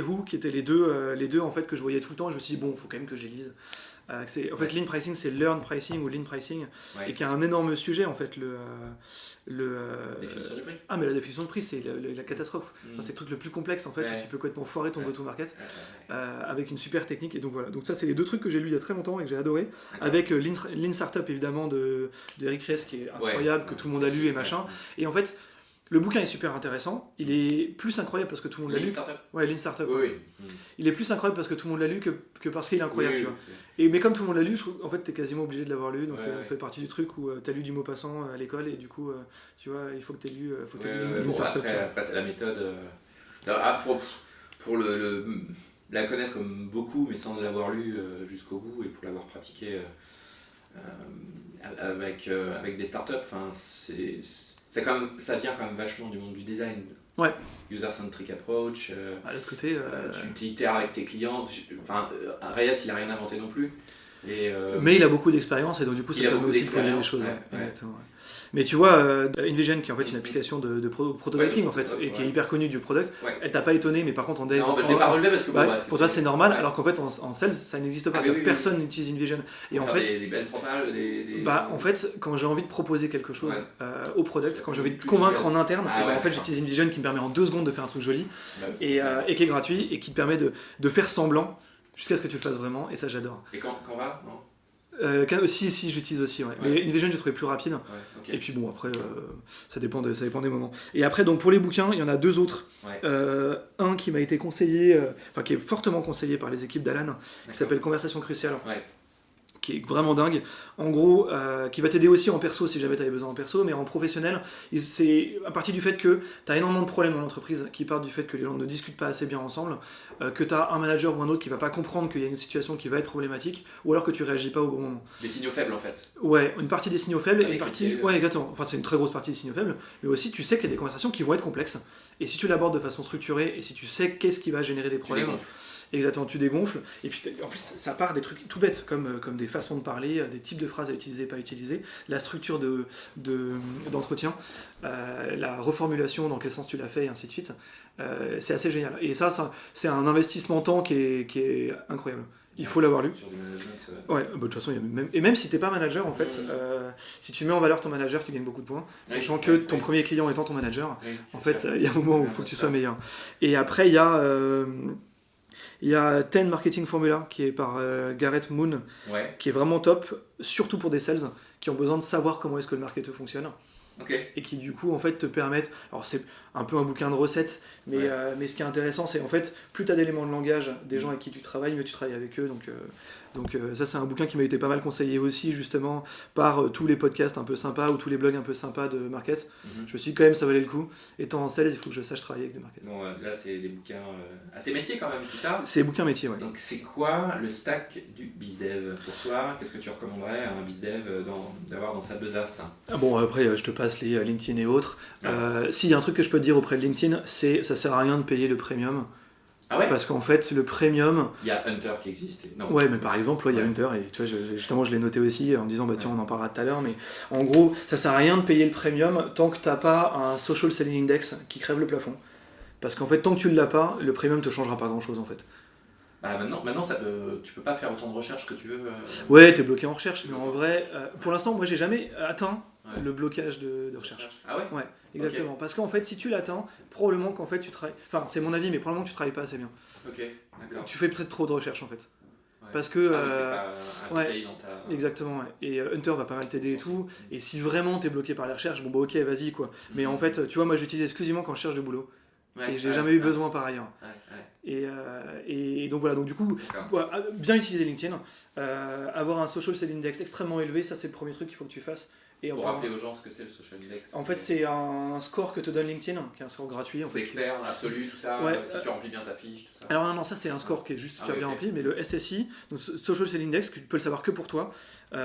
Speaker 2: Who, qui étaient les deux en fait que je voyais tout le temps. Je me suis dit, bon, il faut quand même que je les lise. En fait, Lean Pricing, c'est Learn Pricing ou Lean Pricing, et qui a un énorme sujet, en fait,
Speaker 1: définition du prix.
Speaker 2: Ah, mais la définition de prix, c'est la catastrophe. Enfin, c'est le truc le plus complexe, en fait, où tu peux complètement foirer ton go-to-market avec une super technique. Et donc voilà. Donc ça, c'est les 2 trucs que j'ai lus il y a très longtemps et que j'ai adoré. Avec Lean Startup, évidemment, de Eric Ries, qui est incroyable, que tout le monde a lu et machin. Et en fait, Le bouquin est super intéressant. Il est plus incroyable parce que tout le monde l'a
Speaker 1: Lean
Speaker 2: lu.
Speaker 1: Startup.
Speaker 2: Ouais, Lean Startup.
Speaker 1: Oui,
Speaker 2: Ouais.
Speaker 1: oui.
Speaker 2: Il est plus incroyable parce que tout le monde l'a lu que parce qu'il est incroyable,
Speaker 1: Oui,
Speaker 2: tu vois.
Speaker 1: oui.
Speaker 2: Mais comme tout le monde l'a lu, je trouve, en fait, t'es quasiment obligé de l'avoir lu. Donc
Speaker 1: Ouais,
Speaker 2: ça
Speaker 1: ouais.
Speaker 2: fait partie du truc où t'as lu du Maupassant à l'école et du coup, tu vois, il faut que t'aies lu, Lean
Speaker 1: Bon,
Speaker 2: Startup. tu vois.
Speaker 1: après, c'est la méthode. Pour la connaître comme beaucoup, mais sans l'avoir lu jusqu'au bout et pour l'avoir pratiqué avec des startups, ça vient quand même vachement du monde du design.
Speaker 2: Ouais.
Speaker 1: User-centric approach,
Speaker 2: À l'autre côté,
Speaker 1: tu itéres avec tes clients. Reyes, il n'a rien inventé non plus.
Speaker 2: mais il a beaucoup d'expérience et donc du coup ça
Speaker 1: il a
Speaker 2: permet
Speaker 1: beaucoup
Speaker 2: aussi de poser les
Speaker 1: d'expérience,
Speaker 2: choses.
Speaker 1: ouais.
Speaker 2: Exactement, ouais. Mais tu vois, InVision qui est en fait une application de prototyping
Speaker 1: Ouais,
Speaker 2: en fait, et qui est
Speaker 1: ouais.
Speaker 2: hyper connue du product,
Speaker 1: Ouais.
Speaker 2: elle t'a pas étonné, mais par contre en dev,
Speaker 1: Non, je l'ai pas relevé parce que
Speaker 2: pour toi c'est normal,
Speaker 1: ouais.
Speaker 2: alors qu'en fait en sales ça n'existe pas,
Speaker 1: Ah, oui,
Speaker 2: personne n'utilise InVision. Et en fait,
Speaker 1: des belles propales,
Speaker 2: en fait, quand j'ai envie de proposer quelque chose
Speaker 1: Ouais.
Speaker 2: au product, quand j'ai envie de
Speaker 1: Plus
Speaker 2: convaincre
Speaker 1: visuel.
Speaker 2: en interne,
Speaker 1: Ah,
Speaker 2: et ben,
Speaker 1: ouais,
Speaker 2: en fait
Speaker 1: d'accord.
Speaker 2: j'utilise InVision qui me permet en 2 secondes de faire un truc joli
Speaker 1: c'est ça.
Speaker 2: et qui est gratuit et qui te permet de faire semblant jusqu'à ce que tu le fasses vraiment, et ça j'adore.
Speaker 1: Et quand va non
Speaker 2: Si j'utilise aussi, ouais.
Speaker 1: Ouais.
Speaker 2: Mais InVision j'ai trouvé plus rapide.
Speaker 1: Ouais, ok.
Speaker 2: Et puis bon, après, ça dépend des moments. Et après, donc pour les bouquins, il y en a 2 autres.
Speaker 1: Ouais.
Speaker 2: Un qui m'a été conseillé, qui est fortement conseillé par les équipes d'Alan,
Speaker 1: D'accord.
Speaker 2: qui s'appelle Conversation Cruciale,
Speaker 1: Ouais.
Speaker 2: qui est vraiment dingue. En gros, qui va t'aider aussi en perso si jamais tu avais besoin en perso, mais en professionnel, c'est à partir du fait que tu as énormément de problèmes dans l'entreprise qui partent du fait que les gens ne discutent pas assez bien ensemble, que tu as un manager ou un autre qui va pas comprendre qu'il y a une situation qui va être problématique, ou alors que tu réagis pas au bon moment.
Speaker 1: Des signaux faibles en fait.
Speaker 2: Ouais, une partie des signaux faibles et
Speaker 1: Avec
Speaker 2: une partie.
Speaker 1: lesquels-
Speaker 2: Ouais, exactement. Enfin, c'est une très grosse partie des signaux faibles, mais aussi tu sais qu'il y a des conversations qui vont être complexes. Et si tu l'abordes de façon structurée et si tu sais qu'est-ce qui va générer des
Speaker 1: Tu
Speaker 2: problèmes,
Speaker 1: dégonfles.
Speaker 2: exactement, tu dégonfles. Et puis en plus, ça part des trucs tout bêtes, comme des façons de parler, des types de phrases à utiliser, pas utiliser, la structure d'entretien, la reformulation, dans quel sens tu l'as fait, et ainsi de suite. C'est assez génial. Et ça c'est un investissement temps qui est incroyable. Il faut l'avoir lu.
Speaker 1: Sur du management.
Speaker 2: Ouais, bah, de toute façon, et même si t'es pas manager, en fait, si tu mets en valeur ton manager, tu gagnes beaucoup de points,
Speaker 1: Oui,
Speaker 2: sachant que ton premier client étant ton manager,
Speaker 1: Oui,
Speaker 2: en
Speaker 1: c'est
Speaker 2: fait,
Speaker 1: ça.
Speaker 2: il y a un moment où il faut que tu sois meilleur. Et après, il y a 10 Marketing Formula, qui est par Gareth Moon,
Speaker 1: Ouais,
Speaker 2: qui est vraiment top, surtout pour des sales qui ont besoin de savoir comment est-ce que le marketing fonctionne,
Speaker 1: ok.
Speaker 2: et qui du coup, en fait, te permettent... Alors, c'est un peu un bouquin de recettes, mais,
Speaker 1: Ouais.
Speaker 2: mais ce qui est intéressant, c'est en fait, plus tu as d'éléments de langage des gens avec qui tu travailles, mieux tu travailles avec eux, donc ça c'est un bouquin qui m'a été pas mal conseillé aussi justement par tous les podcasts un peu sympas ou tous les blogs un peu sympas de market.
Speaker 1: Mhm.
Speaker 2: Je me suis dit quand même ça valait le coup. Étant en sales, il faut que je sache travailler avec des markets.
Speaker 1: Bon, là c'est des bouquins assez métiers quand même, tout ça.
Speaker 2: C'est bouquin métier, ouais.
Speaker 1: Donc c'est quoi le stack du BizDev pour toi? Qu'est-ce que tu recommanderais à un BizDev d'avoir dans sa besace?
Speaker 2: Ah bon, après je te passe les LinkedIn et autres.
Speaker 1: Ah.
Speaker 2: S'il y a un truc que je peux te dire auprès de LinkedIn, c'est ça sert à rien de payer le premium.
Speaker 1: Ah ouais?
Speaker 2: Parce qu'en fait le premium...
Speaker 1: Il y a Hunter qui existe. Non.
Speaker 2: Ouais, mais par exemple, il y a
Speaker 1: Ouais.
Speaker 2: Hunter, et tu vois, justement, je l'ai noté aussi en disant, bah tiens, on en parlera tout à l'heure, mais en gros, ça sert à rien de payer le premium tant que t'as pas un social selling index qui crève le plafond. Parce qu'en fait, tant que tu ne l'as pas, le premium te changera pas grand chose en fait.
Speaker 1: Bah maintenant tu peux pas faire autant de recherches que tu veux.
Speaker 2: Ouais, t'es bloqué en recherche, mais en vrai, pour l'instant, moi j'ai jamais atteint
Speaker 1: Ouais.
Speaker 2: le blocage de recherche.
Speaker 1: Ah ouais?
Speaker 2: Ouais, exactement. Parce qu'en fait, si tu l'atteins, probablement qu'en fait tu travailles. Enfin, c'est mon avis, mais probablement que tu travailles pas assez bien.
Speaker 1: Ok, d'accord.
Speaker 2: Tu fais peut-être trop de recherche en fait.
Speaker 1: Ouais.
Speaker 2: Parce que.
Speaker 1: Ah oui, t'es pas un CPI dans ta...
Speaker 2: Exactement, ouais. Et Hunter va pas mal t'aider et tout. Et si vraiment t'es bloqué par les recherches, bon bah ok, vas-y quoi. Mais en fait, tu vois, moi j'utilise exclusivement quand je cherche de boulot.
Speaker 1: Ouais,
Speaker 2: Et j'ai
Speaker 1: ouais,
Speaker 2: jamais eu
Speaker 1: ouais.
Speaker 2: besoin par ailleurs.
Speaker 1: Ouais, ouais.
Speaker 2: Et donc voilà, donc du coup,
Speaker 1: D'accord.
Speaker 2: voilà, bien utiliser LinkedIn. Avoir un social selling index extrêmement élevé, ça c'est le premier truc qu'il faut que tu fasses. Et
Speaker 1: Pour rappeler aux gens ce que c'est le social index.
Speaker 2: en fait, c'est un score que te donne LinkedIn, qui est un score gratuit. En fait.
Speaker 1: L'expert absolu, tout ça,
Speaker 2: Ouais,
Speaker 1: si tu remplis bien ta fiche, tout ça.
Speaker 2: Alors non, ça c'est un score qui est juste super
Speaker 1: oui,
Speaker 2: bien
Speaker 1: ok.
Speaker 2: rempli, mais le SSI, donc Social Selling Index, que tu peux le savoir que pour toi,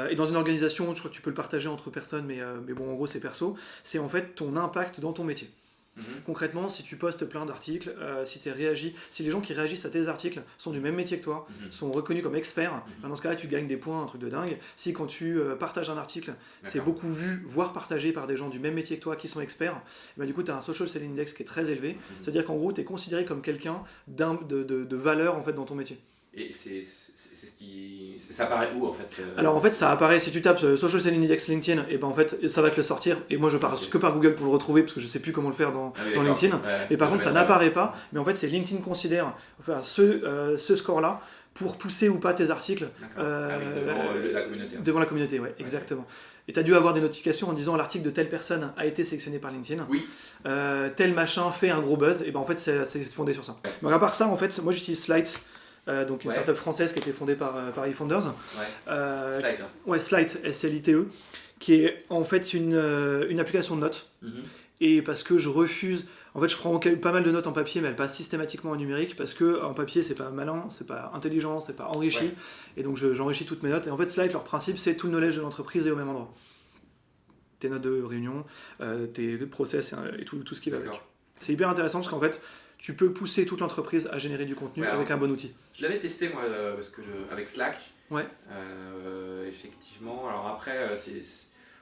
Speaker 2: et dans une organisation, je crois que tu peux le partager entre personnes, mais bon, en gros c'est perso, c'est en fait ton impact dans ton métier.
Speaker 1: Mhm.
Speaker 2: Concrètement, si tu postes plein d'articles, si les gens qui réagissent à tes articles sont du même métier que toi,
Speaker 1: Mhm.
Speaker 2: sont reconnus comme experts, ben dans ce cas-là tu gagnes des points, un truc de dingue. Si quand tu partages un article, c'est
Speaker 1: D'accord.
Speaker 2: beaucoup vu, voire partagé par des gens du même métier que toi qui sont experts, ben du coup tu as un social selling index qui est très élevé, c'est-à-dire qu'en gros tu es considéré comme quelqu'un de valeur en fait dans ton métier.
Speaker 1: Et c'est ce qui... Ça apparaît où en fait
Speaker 2: Alors en fait ça apparaît, si tu tapes social selling index LinkedIn, et ben en fait ça va te le sortir, et moi je passe
Speaker 1: Ok.
Speaker 2: que par Google pour le retrouver parce que je sais plus comment le faire dans
Speaker 1: Ah oui,
Speaker 2: dans
Speaker 1: d'accord.
Speaker 2: LinkedIn.
Speaker 1: Ouais.
Speaker 2: Mais par
Speaker 1: Je
Speaker 2: contre, ça
Speaker 1: mettrai-
Speaker 2: n'apparaît pas. Mais en fait, c'est LinkedIn considère enfin, ce score-là pour pousser ou pas tes articles
Speaker 1: D'accord. Ah oui, devant la communauté.
Speaker 2: devant la communauté. Ouais, exactement. Et tu as dû avoir des notifications en disant l'article de telle personne a été sélectionné par LinkedIn.
Speaker 1: Oui.
Speaker 2: Tel machin fait un gros buzz. Et ben en fait, c'est fondé sur ça.
Speaker 1: Ouais.
Speaker 2: Donc à part ça, en fait, moi j'utilise Slite. Donc une
Speaker 1: Ouais.
Speaker 2: startup française qui a été fondée par eFounders.
Speaker 1: Ouais. Slide.
Speaker 2: Ouais, Slite, S-L-I-T-E, qui est en fait une application de notes. Et parce que je refuse, en fait je prends pas mal de notes en papier, mais elles passent systématiquement en numérique, parce que en papier c'est pas malin, c'est pas intelligent, c'est pas enrichi,
Speaker 1: Ouais.
Speaker 2: et donc j'enrichis toutes mes notes. Et en fait Slide, leur principe, c'est tout le knowledge de l'entreprise est au même endroit. Tes notes de réunion, tes process et tout ce qui va avec.
Speaker 1: D'accord.
Speaker 2: C'est hyper intéressant parce qu'en fait tu peux pousser toute l'entreprise à générer du contenu
Speaker 1: Ouais,
Speaker 2: avec un bon outil.
Speaker 1: Je l'avais testé moi parce que avec Slack.
Speaker 2: Ouais.
Speaker 1: Effectivement. Alors après,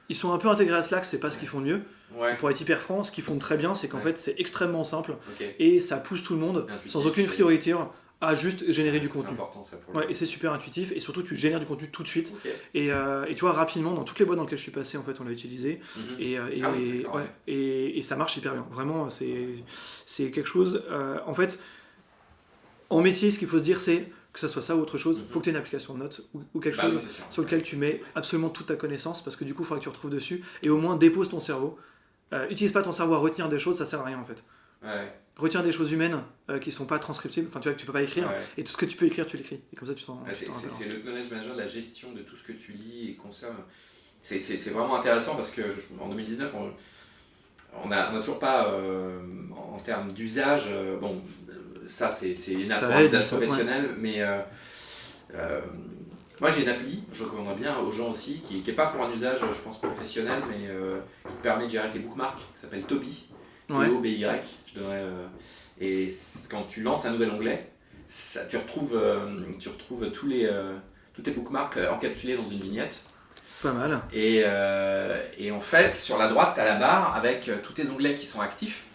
Speaker 2: Ils sont un peu intégrés à Slack, c'est pas ce qu'ils font de mieux.
Speaker 1: ouais.
Speaker 2: Pour être hyper franc, ce qu'ils font de très bien, c'est qu'en
Speaker 1: Ouais.
Speaker 2: fait c'est extrêmement simple
Speaker 1: Ok.
Speaker 2: et ça pousse tout le monde
Speaker 1: Intuitif,
Speaker 2: sans aucune
Speaker 1: c'est-
Speaker 2: priorité à juste générer du
Speaker 1: C'est
Speaker 2: contenu.
Speaker 1: important ça pour
Speaker 2: Ouais, et c'est super intuitif et surtout tu génères du contenu tout de suite.
Speaker 1: Ok.
Speaker 2: Et tu vois, rapidement, dans toutes les boîtes dans lesquelles je suis passé, en fait, on l'a utilisé.
Speaker 1: Mhm.
Speaker 2: Et,
Speaker 1: Ah oui, d'accord,
Speaker 2: ouais, et ça marche hyper bien. Vraiment, c'est quelque chose. En fait, en métier, ce qu'il faut se dire, c'est que ce soit ça ou autre chose, il faut que tu aies une application de notes ou quelque
Speaker 1: Bah
Speaker 2: chose
Speaker 1: oui, c'est sûr.
Speaker 2: sur lequel tu mets absolument toute ta connaissance parce que du coup, il faudra que tu retrouves dessus et au moins dépose ton cerveau. Utilise pas ton cerveau à retenir des choses, ça sert à rien en fait.
Speaker 1: Ouais.
Speaker 2: Retiens des choses humaines qui sont pas transcriptibles, enfin tu vois que tu peux pas écrire,
Speaker 1: Ouais.
Speaker 2: et tout ce que tu peux écrire, tu l'écris. Et comme ça, tu t'en
Speaker 1: Ouais, c'est
Speaker 2: rappelles.
Speaker 1: c'est le knowledge management, la gestion de tout ce que tu lis et consommes. C'est vraiment intéressant parce que en 2019, on a toujours pas, en termes d'usage, bon, ça c'est une app
Speaker 2: Ça
Speaker 1: pour un
Speaker 2: aide,
Speaker 1: usage
Speaker 2: ça,
Speaker 1: professionnel, mais moi j'ai une appli, je recommanderais bien aux gens aussi, qui est pas pour un usage, je pense, professionnel, mais qui permet de gérer tes bookmarks, qui s'appelle Toby,
Speaker 2: Ouais.
Speaker 1: T-O-B-Y, je donnerais, et quand tu lances un nouvel onglet, tu retrouves tous tes bookmarks encapsulés dans une vignette.
Speaker 2: Pas mal.
Speaker 1: Et en fait, sur la droite, tu as la barre avec tous tes onglets qui sont actifs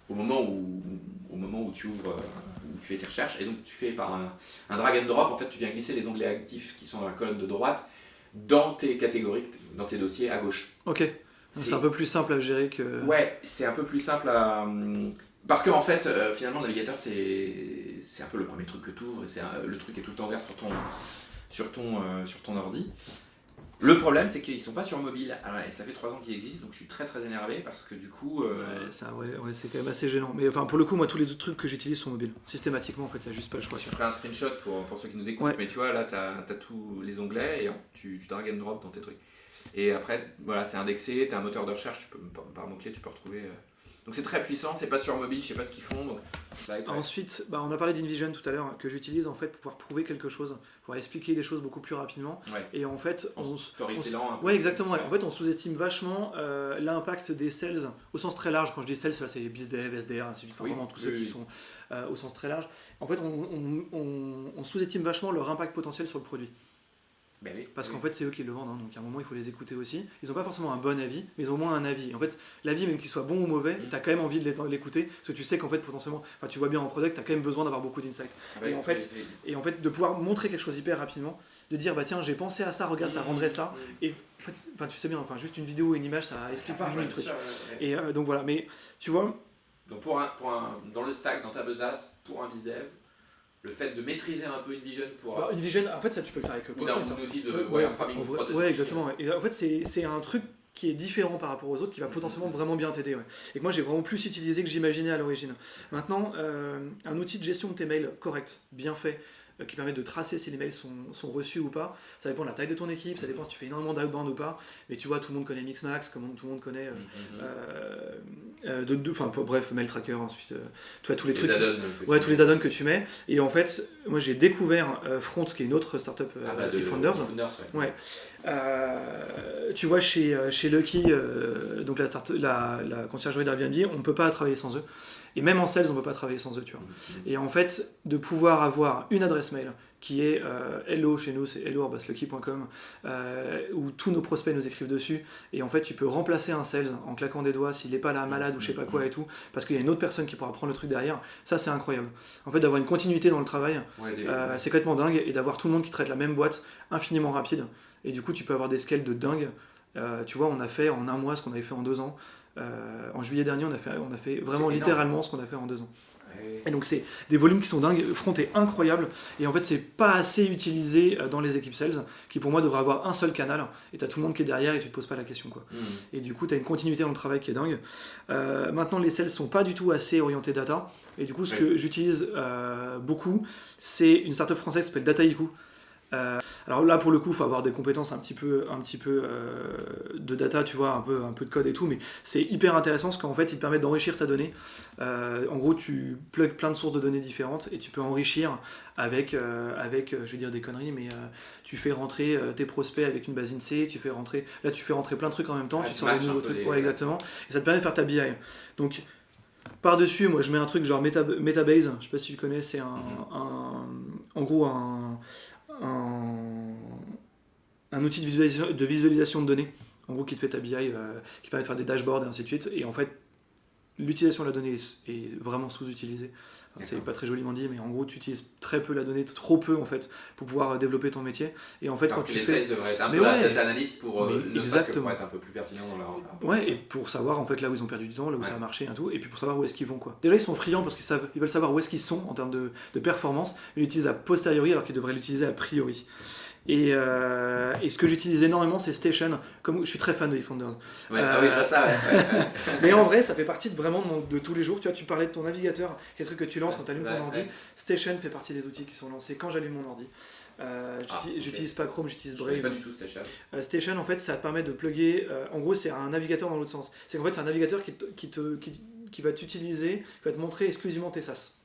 Speaker 1: au moment où tu ouvres, où tu fais tes recherches. Et donc, tu fais par un drag and drop, en fait, tu viens glisser les onglets actifs qui sont dans la colonne de droite dans tes catégories, dans tes dossiers à gauche.
Speaker 2: Ok. Donc c'est un peu plus simple à gérer que.
Speaker 1: Ouais, c'est un peu plus simple à. Parce qu'en fait, finalement, le navigateur, c'est un peu le premier truc que tu ouvres, et le truc est tout le temps vert sur ton ordi. Le problème, c'est qu'ils sont pas sur mobile. Alors, et ça fait 3 ans qu'ils existent, donc je suis très très énervé parce que du coup.
Speaker 2: Ouais, c'est quand même assez gênant. Mais enfin, pour le coup, moi, tous les autres trucs que j'utilise sont mobiles. Systématiquement, en fait, il n'y a juste pas le choix.
Speaker 1: Je ferai un screenshot pour ceux qui nous écoutent,
Speaker 2: Ouais.
Speaker 1: mais tu vois, là, tu as tous les onglets et tu drag and drop dans tes trucs. Et après, voilà, c'est indexé, tu as un moteur de recherche, par mot-clé, tu peux retrouver. Donc c'est très puissant, c'est pas sur mobile, je sais pas ce qu'ils font. Donc, ça va être, ouais.
Speaker 2: Ensuite, on a parlé d'InVision tout à l'heure, que j'utilise en fait pour pouvoir prouver quelque chose, pour expliquer les choses beaucoup plus rapidement.
Speaker 1: Ouais.
Speaker 2: Et en fait,
Speaker 1: En storytelling un peu.
Speaker 2: ouais, exactement. Ouais. En fait, on sous-estime vachement l'impact des sales au sens très large. Quand je dis sales, ça, c'est BizDev, SDR, ainsi de suite. Enfin,
Speaker 1: Oui,
Speaker 2: vraiment tous ceux
Speaker 1: oui,
Speaker 2: qui
Speaker 1: oui.
Speaker 2: sont au sens très large. En fait, on sous-estime vachement leur impact potentiel sur le produit.
Speaker 1: Ben oui,
Speaker 2: Parce
Speaker 1: oui.
Speaker 2: qu'en fait, c'est eux qui le vendent. Donc à un moment, il faut les écouter aussi. Ils n'ont pas forcément un bon avis, mais ils ont au moins un avis. En fait, l'avis, même qu'il soit bon ou mauvais, tu as quand même envie de l'écouter. Parce que tu sais qu'en fait, potentiellement, tu vois bien en product, tu as quand même besoin d'avoir beaucoup d'insights.
Speaker 1: Ah ben,
Speaker 2: et en fait,
Speaker 1: oui.
Speaker 2: Et en fait, de pouvoir montrer quelque chose hyper rapidement, de dire bah tiens, j'ai pensé à ça, regarde, ça rendrait ça. Et en fait, tu sais bien, juste une vidéo ou une image, ça
Speaker 1: Ça
Speaker 2: explique
Speaker 1: part,
Speaker 2: plus
Speaker 1: ouais,
Speaker 2: le truc.
Speaker 1: bien sûr, ouais.
Speaker 2: Et donc voilà, mais tu vois,
Speaker 1: Donc dans le stack, dans ta besace, pour un BizDev, le fait de maîtriser un peu InVision pour
Speaker 2: une vision, en fait, ça tu peux le faire avec
Speaker 1: ou
Speaker 2: PowerPoint.
Speaker 1: un outil de
Speaker 2: Ouais,
Speaker 1: wireframing
Speaker 2: en
Speaker 1: ou
Speaker 2: vrai,
Speaker 1: prototype.
Speaker 2: ouais, exactement. Ouais. Et en fait, c'est un truc qui est différent par rapport aux autres, qui va potentiellement vraiment bien t'aider. Ouais. Et que moi, j'ai vraiment plus utilisé que j'imaginais à l'origine. Maintenant, un outil de gestion de tes mails correct, bien fait, qui permet de tracer si les mails sont reçus ou pas. Ça dépend de la taille de ton équipe, ça dépend si tu fais énormément d'outbound ou pas. Mais tu vois, tout le monde connaît Mixmax, comme tout le monde connaît. Bref, Mail Tracker, ensuite, tu vois, tous les trucs.
Speaker 1: add-ons.
Speaker 2: Ouais, tous les add-ons que tu mets. Et en fait, moi j'ai découvert Front, qui est une autre startup
Speaker 1: de
Speaker 2: Founders.
Speaker 1: Ouais.
Speaker 2: Ouais. Tu vois, chez Lucky, donc la conciergerie d'Airbnb, on ne peut pas travailler sans eux. Et même en sales, on ne peut pas travailler sans eux, tu vois. Et en fait, de pouvoir avoir une adresse mail qui est hello, chez nous c'est hello@lucky.com, où tous nos prospects nous écrivent dessus, et en fait tu peux remplacer un sales en claquant des doigts s'il n'est pas là, malade ou je sais pas quoi et tout, parce qu'il y a une autre personne qui pourra prendre le truc derrière. Ça, c'est incroyable. En fait, d'avoir une continuité dans le travail, c'est complètement dingue, et d'avoir tout le monde qui traite la même boîte infiniment rapide, et du coup tu peux avoir des scales de dingue. Tu vois, on a fait en un mois ce qu'on avait fait en 2 ans. En juillet dernier, on a fait vraiment
Speaker 1: C'est énorme.
Speaker 2: littéralement ce qu'on a fait en 2 ans. Et donc c'est des volumes qui sont dingues, Front est incroyable, et en fait c'est pas assez utilisé dans les équipes sales, qui pour moi devraient avoir un seul canal, et t'as tout le monde qui est derrière et tu te poses pas la question quoi. Et du coup t'as une continuité dans le travail qui est dingue. Maintenant les sales sont pas du tout assez orientés data, et du coup ce que j'utilise beaucoup, c'est une startup française qui s'appelle Dataiku. Alors là pour le coup il faut avoir des compétences un petit peu de data, tu vois, un peu de code et tout, mais c'est hyper intéressant parce qu'en fait il permet d'enrichir ta donnée. En gros tu plugs plein de sources de données différentes et tu peux enrichir avec je vais dire des conneries, mais tu fais rentrer tes prospects avec une base INSEE, tu fais rentrer plein de trucs en même temps, tu te sors des nouveaux trucs, exactement, et ça te permet de faire ta BI. Donc par-dessus, moi je mets un truc genre Metabase, je sais pas si tu connais, c'est en gros un outil de visualisation de données, en gros qui te fait ta BI, qui permet de faire des dashboards et ainsi de suite. Et en fait, l'utilisation de la donnée est vraiment sous-utilisée. C'est pas très joliment dit, mais en gros, tu utilises très peu la donnée, trop peu en fait, pour pouvoir développer ton métier. Et en fait, quand tu
Speaker 1: les
Speaker 2: fais,
Speaker 1: sales devraient être un peu data analyst pour ne serait-ce que pour être un peu plus pertinent dans leur.
Speaker 2: Ouais, et pour savoir en fait là où ils ont perdu du temps, là où ça a marché et tout, et puis pour savoir où est-ce qu'ils vont quoi. Déjà ils sont friands parce qu'ils veulent savoir où est-ce qu'ils sont en termes de performance, mais ils l'utilisent a posteriori alors qu'ils devraient l'utiliser a priori. Et ce que j'utilise énormément, c'est Station. Comme je suis très fan de eFounders.
Speaker 1: Oui, je vois ça.
Speaker 2: Mais en vrai, ça fait partie vraiment de tous les jours. Tu vois, tu parlais de ton navigateur, quel truc que tu lances quand tu allumes ton ordi. Station fait partie des outils qui sont lancés quand j'allume mon ordi. J'utilise pas Chrome, j'utilise Brave.
Speaker 1: Je connais pas du tout Station.
Speaker 2: Station, en fait, ça te permet de plugger. En gros, c'est un navigateur dans l'autre sens. C'est qu'en fait, c'est un navigateur qui va t'utiliser, qui va te montrer exclusivement tes SaaS.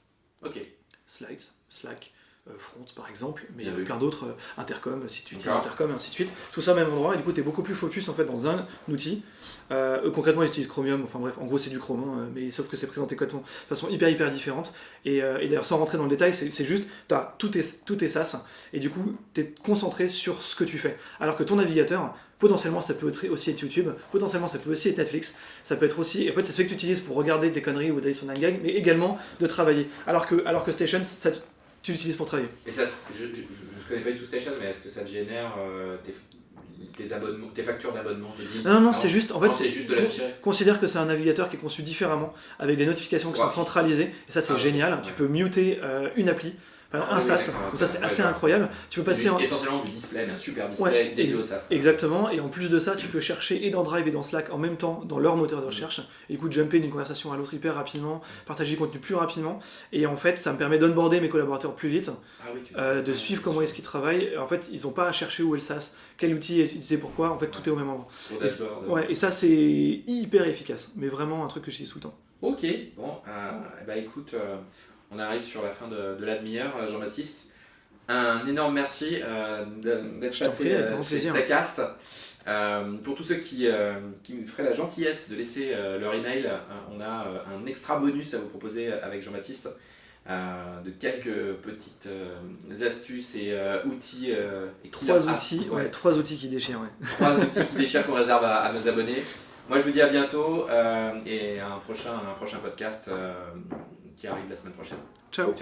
Speaker 1: Ok.
Speaker 2: Slides, Slack. Front par exemple, mais il y a plein d'autres, Intercom, si tu utilises Intercom et ainsi de suite, tout ça au même endroit, et du coup tu es beaucoup plus focus en fait dans un outil. Concrètement ils utilisent Chromium, enfin bref, en gros c'est du Chrome, hein, mais sauf que c'est présenté de façon hyper différente, et d'ailleurs sans rentrer dans le détail, c'est juste, tu as tous tes SaaS, et du coup tu es concentré sur ce que tu fais, alors que ton navigateur, potentiellement ça peut aussi être YouTube, potentiellement ça peut aussi être Netflix, ça peut être aussi, en fait c'est ce que tu utilises pour regarder tes conneries ou d'aller sur 9gag, mais également de travailler, alors que Station, tu l'utilises pour travailler.
Speaker 1: Et ça, je connais pas du tout Station, mais est-ce que ça te génère tes abonnements, tes factures d'abonnement, tes deals?
Speaker 2: Non, c'est juste, en fait,
Speaker 1: c'est juste de l'affichage.
Speaker 2: Considère que c'est un navigateur qui est conçu différemment, avec des notifications qui sont centralisées, et ça c'est génial. Tu peux muter une appli, un SaaS, donc ça c'est assez incroyable. Tu peux passer
Speaker 1: essentiellement du display, mais un super display dédié au SaaS.
Speaker 2: Exactement, et en plus de ça, tu peux chercher et dans Drive et dans Slack en même temps dans leur moteur de recherche, et du coup jumper d'une conversation à l'autre hyper rapidement, partager du contenu plus rapidement, et en fait ça me permet d'onboarder mes collaborateurs plus vite, de suivre comment est-ce qu'ils travaillent. En fait, ils n'ont pas à chercher où est le SaaS, quel outil est utilisé pourquoi, en fait tout est au même endroit. Et ça c'est hyper efficace, mais vraiment un truc que j'utilise tout le temps.
Speaker 1: Ok, bon, écoute, on arrive sur la fin de la demi-heure, Jean-Baptiste. Un énorme merci d'être passé chez Stacast. Pour tous ceux qui me feraient la gentillesse de laisser leur email, on a un extra bonus à vous proposer avec Jean-Baptiste, de quelques petites astuces et outils.
Speaker 2: Trois outils qui déchirent.
Speaker 1: Trois outils qui déchirent qu'on réserve à nos abonnés. Moi je vous dis à bientôt et un prochain podcast qui arrive la semaine prochaine.
Speaker 2: Ciao.